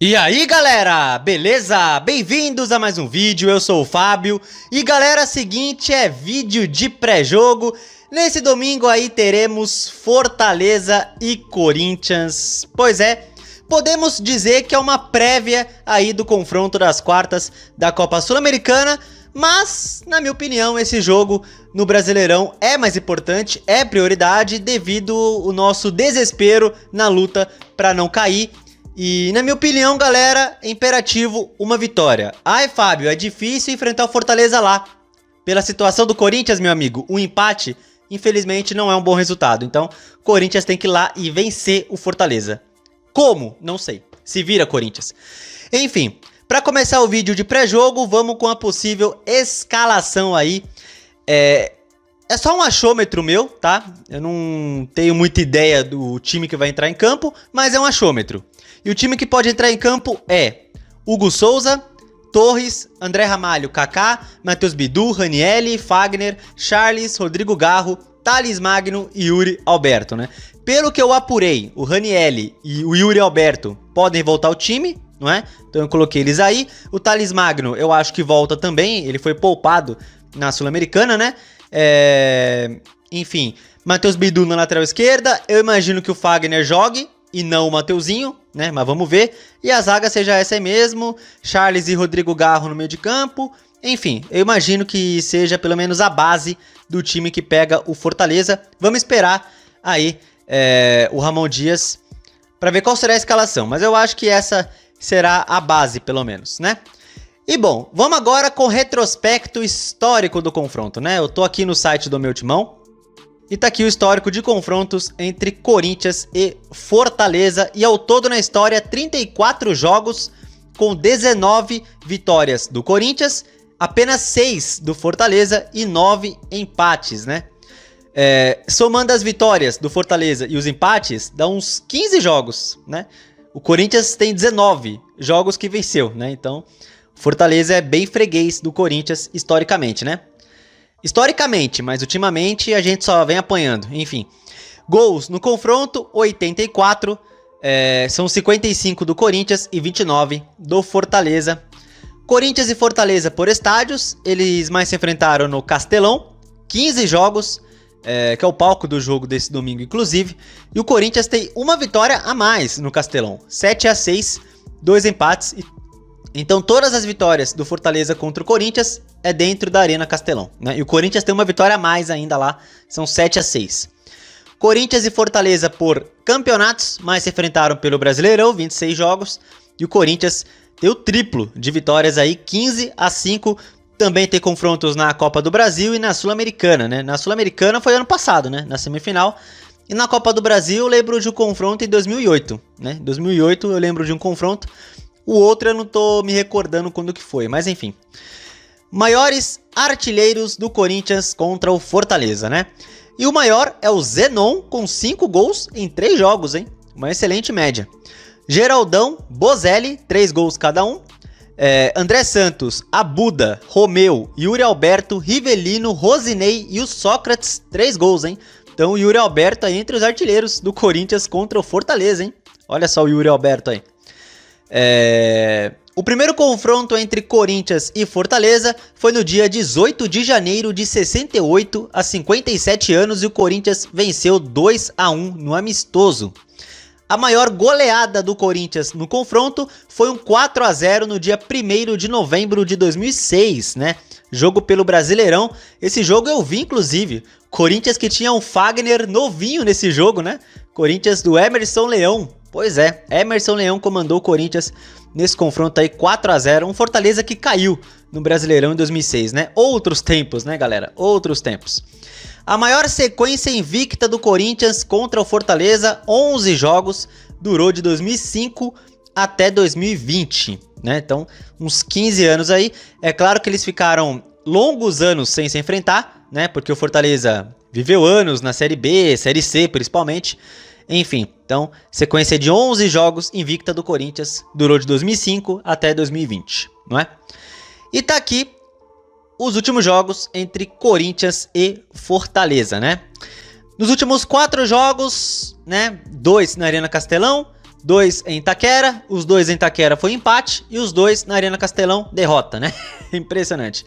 E aí galera, beleza? Bem-vindos a mais um vídeo, eu sou o Fábio. E galera, seguinte, é vídeo de pré-jogo. Nesse domingo aí teremos Fortaleza e Corinthians. Pois é, podemos dizer que é uma prévia aí do confronto das quartas da Copa Sul-Americana. Mas, na minha opinião, esse jogo no Brasileirão é mais importante, é prioridade devido ao nosso desespero na luta para não cair. E na minha opinião, galera, é imperativo uma vitória. Ai, Fábio, é difícil enfrentar o Fortaleza lá. Pela situação do Corinthians, meu amigo, um empate, infelizmente, não é um bom resultado. Então, Corinthians tem que ir lá e vencer o Fortaleza. Como? Não sei. Se vira, Corinthians. Enfim, para começar o vídeo de pré-jogo, vamos com a possível escalação aí. É só um achômetro meu, tá? Eu não tenho muita ideia do time que vai entrar em campo, mas é um achômetro. E o time que pode entrar em campo é Hugo Souza, Torres, André Ramalho, Kaká, Matheus Bidu, Ranielli, Fagner, Charles, Rodrigo Garro, Thales Magno e Yuri Alberto, né? Pelo que eu apurei, o Ranielli e o Yuri Alberto podem voltar ao time, não é? Então eu coloquei eles aí. O Thales Magno eu acho que volta também, ele foi poupado na Sul-Americana, né? Enfim, Matheus Bidu na lateral esquerda, eu imagino que o Fagner jogue e não o Mateuzinho, né? Mas vamos ver. E a zaga seja essa aí mesmo, Charles e Rodrigo Garro no meio de campo. Enfim, eu imagino que seja pelo menos a base do time que pega o Fortaleza. Vamos esperar aí o Ramon Dias para ver qual será a escalação. Mas eu acho que essa será a base, pelo menos, né? E bom, vamos agora com o retrospecto histórico do confronto, né? Eu tô aqui no site do meu timão. E tá aqui o histórico de confrontos entre Corinthians e Fortaleza. E ao todo na história, 34 jogos com 19 vitórias do Corinthians, apenas 6 do Fortaleza e 9 empates, né? Somando as vitórias do Fortaleza e os empates, dá uns 15 jogos, né? O Corinthians tem 19 jogos que venceu, né? Então, Fortaleza é bem freguês do Corinthians historicamente, né? Historicamente, mas ultimamente a gente só vem apanhando, enfim. Gols no confronto, 84, são 55 do Corinthians e 29 do Fortaleza. Corinthians e Fortaleza por estádios, eles mais se enfrentaram no Castelão, 15 jogos, que é o palco do jogo desse domingo inclusive. E o Corinthians tem uma vitória a mais no Castelão, 7-6, 2 empates. Então todas as vitórias do Fortaleza contra o Corinthians é dentro da Arena Castelão, né? E o Corinthians tem uma vitória a mais ainda lá, são 7-6. Corinthians e Fortaleza por campeonatos, mais se enfrentaram pelo Brasileirão, 26 jogos. E o Corinthians tem o triplo de vitórias aí, 15-5. Também tem confrontos na Copa do Brasil e na Sul-Americana, né? Na Sul-Americana foi ano passado, né? Na semifinal. E na Copa do Brasil eu lembro de um confronto em 2008, né? Em 2008 eu lembro de um confronto. O outro eu não tô me recordando quando que foi, mas enfim. Maiores artilheiros do Corinthians contra o Fortaleza, né? E o maior é o Zenon, com 5 gols em 3 jogos, hein? Uma excelente média. Geraldão, Bozelli, 3 gols cada um. André Santos, Abuda, Romeu, Yuri Alberto, Rivelino, Rosinei e o Sócrates, 3 gols, hein? Então o Yuri Alberto aí entre os artilheiros do Corinthians contra o Fortaleza, hein? Olha só o Yuri Alberto aí. O primeiro confronto entre Corinthians e Fortaleza foi no dia 18 de janeiro de 68, a 57 anos, e o Corinthians venceu 2-1 no amistoso. A maior goleada do Corinthians no confronto foi um 4-0 no dia 1º de novembro de 2006, né? Jogo pelo Brasileirão. Esse jogo eu vi, inclusive. Corinthians que tinha um Fagner novinho nesse jogo, né? Corinthians do Emerson Leão. Pois é, Emerson Leão comandou o Corinthians nesse confronto aí, 4-0. Um Fortaleza que caiu no Brasileirão em 2006, né? Outros tempos, né, galera? Outros tempos. A maior sequência invicta do Corinthians contra o Fortaleza, 11 jogos, durou de 2005 até 2020, né? Então, uns 15 anos aí. É claro que eles ficaram longos anos sem se enfrentar, né? Porque o Fortaleza viveu anos na Série B, Série C principalmente. Enfim, então, sequência de 11 jogos invicta do Corinthians, durou de 2005 até 2020, não é? E tá aqui os últimos jogos entre Corinthians e Fortaleza, né? Nos últimos 4 jogos, né? 2 na Arena Castelão, 2 em Itaquera, os 2 em Itaquera foi empate e os 2 na Arena Castelão, derrota, né? Impressionante.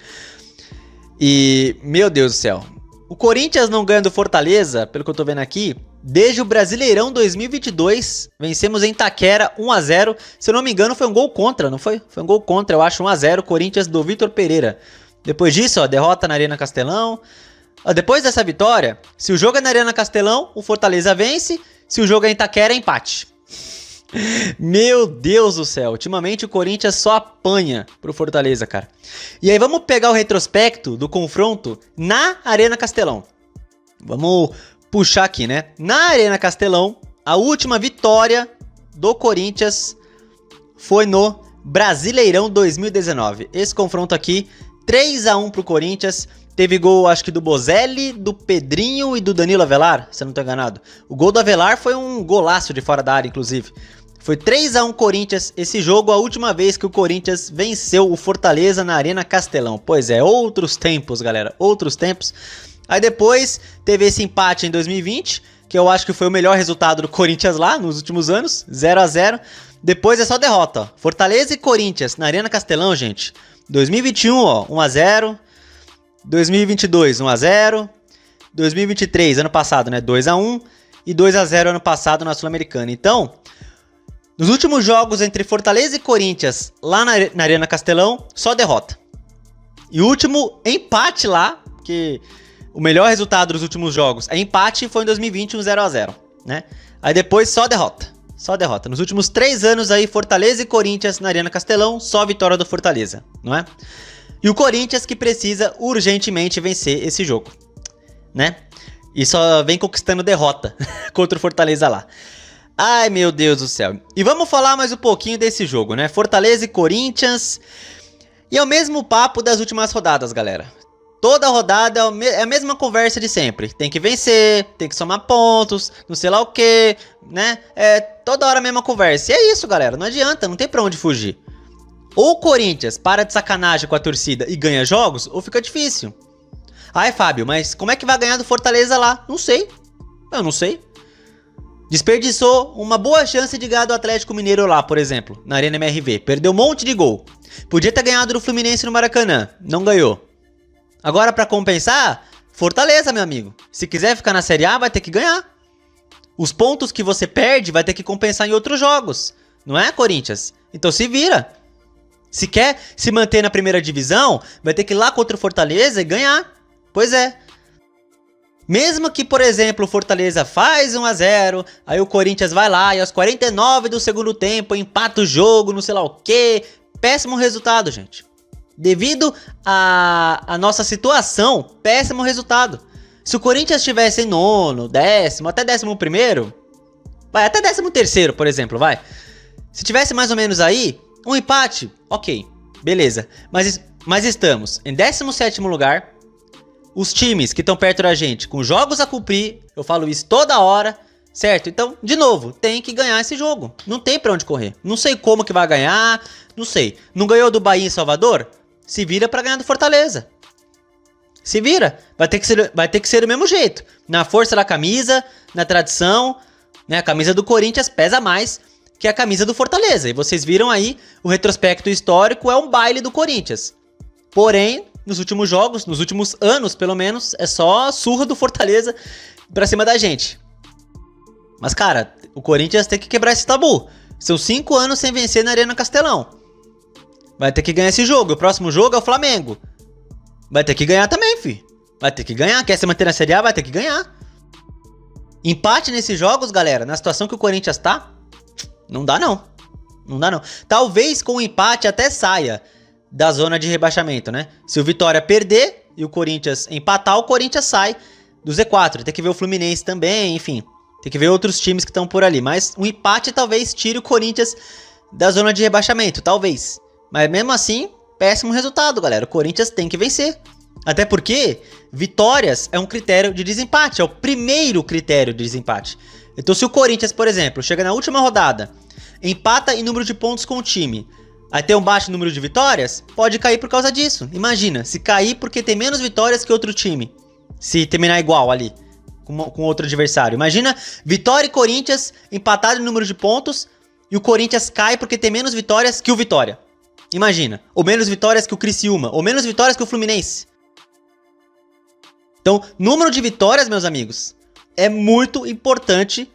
E, meu Deus do céu, o Corinthians não ganha do Fortaleza, pelo que eu tô vendo aqui, desde o Brasileirão 2022, vencemos em Itaquera 1 a 0. Se eu não me engano foi um gol contra, não foi? Foi um gol contra, eu acho, 1 a 0, Corinthians do Vitor Pereira. Depois disso, ó, derrota na Arena Castelão. Ó, depois dessa vitória, se o jogo é na Arena Castelão, o Fortaleza vence, se o jogo é em Itaquera, é empate. Meu Deus do céu, ultimamente o Corinthians só apanha pro Fortaleza, cara. E aí vamos pegar o retrospecto do confronto na Arena Castelão. Vamos puxar aqui, né? Na Arena Castelão, a última vitória do Corinthians foi no Brasileirão 2019. Esse confronto aqui, 3 a 1 pro Corinthians. Teve gol, acho que do Bozelli, do Pedrinho e do Danilo Avelar, se eu não tô enganado. O gol do Avelar foi um golaço de fora da área, inclusive. Foi 3 a 1 Corinthians, esse jogo a última vez que o Corinthians venceu o Fortaleza na Arena Castelão. Pois é, outros tempos, galera, outros tempos. Aí depois teve esse empate em 2020, que eu acho que foi o melhor resultado do Corinthians lá nos últimos anos, 0 a 0. Depois é só derrota, ó. Fortaleza e Corinthians na Arena Castelão, gente. 2021, ó, 1 a 0. 2022, 1 a 0. 2023, ano passado, né, 2 a 1. E 2 a 0 ano passado na Sul-Americana. Então, nos últimos jogos entre Fortaleza e Corinthians, lá na Arena Castelão, só derrota. E o último empate lá, que o melhor resultado dos últimos jogos é empate, foi em 2020, um 0 a 0, né? Aí depois só derrota. Só derrota. Nos últimos 3 anos aí, Fortaleza e Corinthians na Arena Castelão, só vitória do Fortaleza, não é? E o Corinthians que precisa urgentemente vencer esse jogo, né? E só vem conquistando derrota contra o Fortaleza lá. Ai, meu Deus do céu. E vamos falar mais um pouquinho desse jogo, né? Fortaleza e Corinthians. E é o mesmo papo das últimas rodadas, galera. Toda rodada é a mesma conversa de sempre. Tem que vencer, tem que somar pontos, não sei lá o que, né? É toda hora a mesma conversa. E é isso, galera. Não adianta, não tem pra onde fugir. Ou o Corinthians para de sacanagem com a torcida e ganha jogos, ou fica difícil. Ai, Fábio, mas como é que vai ganhar do Fortaleza lá? Não sei. Eu não sei. Desperdiçou uma boa chance de ganhar do Atlético Mineiro lá, por exemplo, na Arena MRV. Perdeu um monte de gol. Podia ter ganhado do Fluminense no Maracanã. Não ganhou. Agora, pra compensar, Fortaleza, meu amigo. Se quiser ficar na Série A, vai ter que ganhar. Os pontos que você perde, vai ter que compensar em outros jogos. Não é, Corinthians? Então se vira. Se quer se manter na primeira divisão, vai ter que ir lá contra o Fortaleza e ganhar. Pois é. Mesmo que, por exemplo, o Fortaleza faz 1 a 0, aí o Corinthians vai lá e aos 49 do segundo tempo empata o jogo, não sei lá o que. Péssimo resultado, gente. Devido à nossa situação, péssimo resultado. Se o Corinthians estivesse em nono, décimo, até 11º, vai, até 13º, por exemplo, vai. Se tivesse mais ou menos aí, um empate, ok, beleza. Mas estamos em 17º lugar. Os times que estão perto da gente, com jogos a cumprir, eu falo isso toda hora, certo? Então, de novo, tem que ganhar esse jogo. Não tem pra onde correr. Não sei como que vai ganhar, não sei. Não ganhou do Bahia em Salvador? Se vira pra ganhar do Fortaleza. Se vira. Vai ter que ser do mesmo jeito. Na força da camisa, na tradição, né? A camisa do Corinthians pesa mais que a camisa do Fortaleza. E vocês viram aí, o retrospecto histórico é um baile do Corinthians. Porém, nos últimos jogos, nos últimos anos, pelo menos, é só surra do Fortaleza pra cima da gente. Mas, cara, o Corinthians tem que quebrar esse tabu. São 5 anos sem vencer na Arena Castelão. Vai ter que ganhar esse jogo. O próximo jogo é o Flamengo. Vai ter que ganhar também, fi. Vai ter que ganhar. Quer se manter na Série A, vai ter que ganhar. Empate nesses jogos, galera, na situação que o Corinthians tá, não dá não. Não dá não. Talvez com o empate até saia da zona de rebaixamento, né? Se o Vitória perder e o Corinthians empatar, o Corinthians sai do Z4. Tem que ver o Fluminense também, enfim. Tem que ver outros times que estão por ali. Mas um empate talvez tire o Corinthians da zona de rebaixamento, talvez. Mas mesmo assim, péssimo resultado, galera. O Corinthians tem que vencer. Até porque vitórias é um critério de desempate. É o primeiro critério de desempate. Então se o Corinthians, por exemplo, chega na última rodada, empata em número de pontos com o time, aí tem um baixo número de vitórias, pode cair por causa disso. Imagina, se cair porque tem menos vitórias que outro time. Se terminar igual ali, com outro adversário. Imagina, Vitória e Corinthians empatado em número de pontos, e o Corinthians cai porque tem menos vitórias que o Vitória. Imagina, ou menos vitórias que o Criciúma, ou menos vitórias que o Fluminense. Então, número de vitórias, meus amigos, é muito importante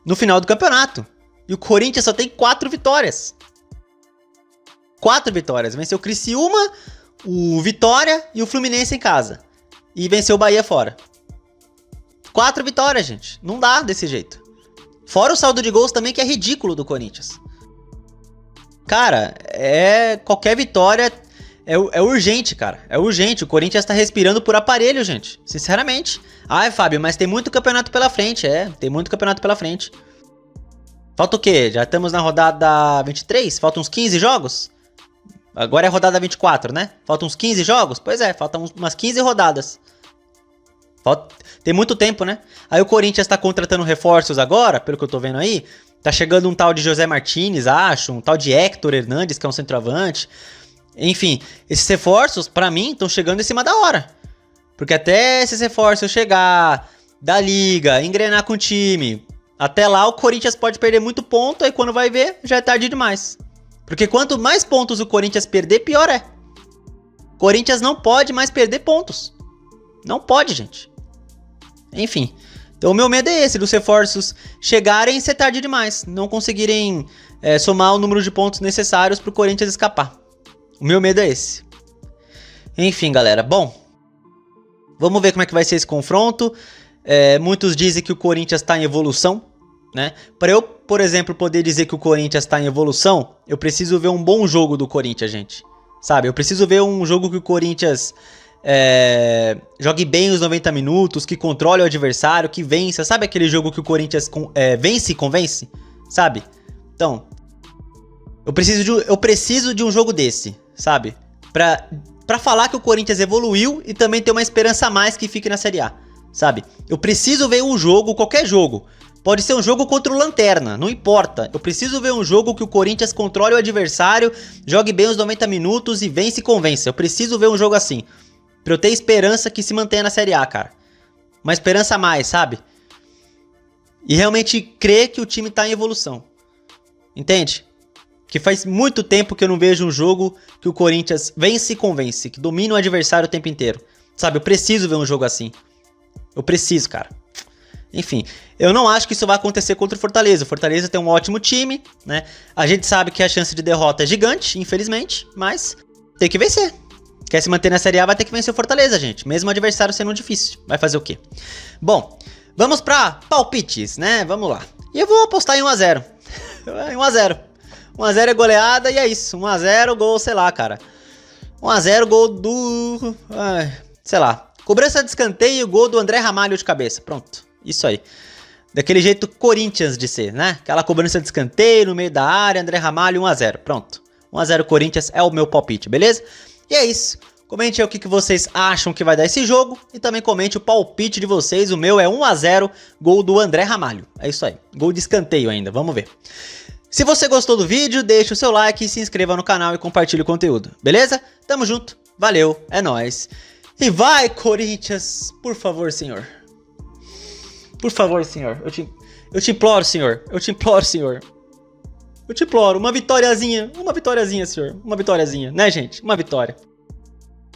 no final do campeonato. E o Corinthians só tem 4 vitórias. 4 vitórias. Venceu o Criciúma, o Vitória e o Fluminense em casa. E venceu o Bahia fora. 4 vitórias, gente. Não dá desse jeito. Fora o saldo de gols também, que é ridículo do Corinthians. Cara, qualquer vitória é urgente, cara. É urgente. O Corinthians tá respirando por aparelho, gente. Sinceramente. Ai, Fábio, mas tem muito campeonato pela frente. Tem muito campeonato pela frente. Falta o quê? Já estamos na rodada 23? Faltam uns 15 jogos? Agora é a rodada 24, né? Faltam uns 15 jogos? Pois é, faltam umas 15 rodadas. Tem muito tempo, né? Aí o Corinthians tá contratando reforços agora, pelo que eu tô vendo aí. Tá chegando um tal de José Martínez, acho. Um tal de Héctor Hernandes, que é um centroavante. Enfim, esses reforços, pra mim, estão chegando em cima da hora. Porque até esses reforços chegar da liga, engrenar com o time, até lá o Corinthians pode perder muito ponto, aí quando vai ver, já é tarde demais. Porque quanto mais pontos o Corinthians perder, pior é. O Corinthians não pode mais perder pontos. Não pode, gente. Enfim, então o meu medo é esse, dos reforços chegarem e ser tarde demais. Não conseguirem somar o número de pontos necessários pro Corinthians escapar. O meu medo é esse. Enfim, galera, bom. Vamos ver como é que vai ser esse confronto. Muitos dizem que o Corinthians está em evolução, né? Para eu, por exemplo, poder dizer que o Corinthians está em evolução, eu preciso ver um bom jogo do Corinthians, gente. Sabe, eu preciso ver um jogo que o Corinthians jogue bem os 90 minutos, que controle o adversário, que vença. Sabe aquele jogo que o Corinthians vence e convence? Sabe? Então, eu preciso de um jogo desse, sabe? Pra falar que o Corinthians evoluiu e também ter uma esperança a mais que fique na Série A, sabe? Eu preciso ver um jogo, qualquer jogo. Pode ser um jogo contra o Lanterna, não importa. Eu preciso ver um jogo que o Corinthians controle o adversário, jogue bem os 90 minutos e vence e convence. Eu preciso ver um jogo assim. Pra eu ter esperança que se mantenha na Série A, cara. Uma esperança a mais, sabe? E realmente crer que o time tá em evolução. Entende? Que faz muito tempo que eu não vejo um jogo que o Corinthians vence e convence, que domina o adversário o tempo inteiro. Sabe, eu preciso ver um jogo assim. Eu preciso, cara. Enfim, eu não acho que isso vai acontecer contra o Fortaleza. O Fortaleza tem um ótimo time, né? A gente sabe que a chance de derrota é gigante, infelizmente, mas tem que vencer. Quer se manter na Série A, vai ter que vencer o Fortaleza, gente. Mesmo o adversário sendo difícil. Vai fazer o quê? Bom, vamos pra palpites, né? Vamos lá. E eu vou apostar em 1-0. 1-0. 1-0 é goleada e é isso. 1-0, gol, sei lá, cara. 1-0, gol do... sei lá. Cobrança de escanteio, gol do André Ramalho de cabeça. Pronto. Isso aí. Daquele jeito Corinthians de ser, né? Aquela cobrança de escanteio no meio da área, André Ramalho, 1-0. Pronto. 1-0 Corinthians é o meu palpite, beleza? E é isso. Comente aí o que vocês acham que vai dar esse jogo. E também comente o palpite de vocês. O meu é 1-0, gol do André Ramalho. É isso aí. Gol de escanteio ainda. Vamos ver. Se você gostou do vídeo, deixa o seu like, se inscreva no canal e compartilhe o conteúdo. Beleza? Tamo junto. Valeu. É nóis. E vai, Corinthians. Por favor, senhor. Por favor, senhor. Eu te imploro, senhor. Eu te imploro, senhor. Eu te imploro. Uma vitóriazinha. Uma vitóriazinha, senhor. Uma vitóriazinha. Né, gente? Uma vitória.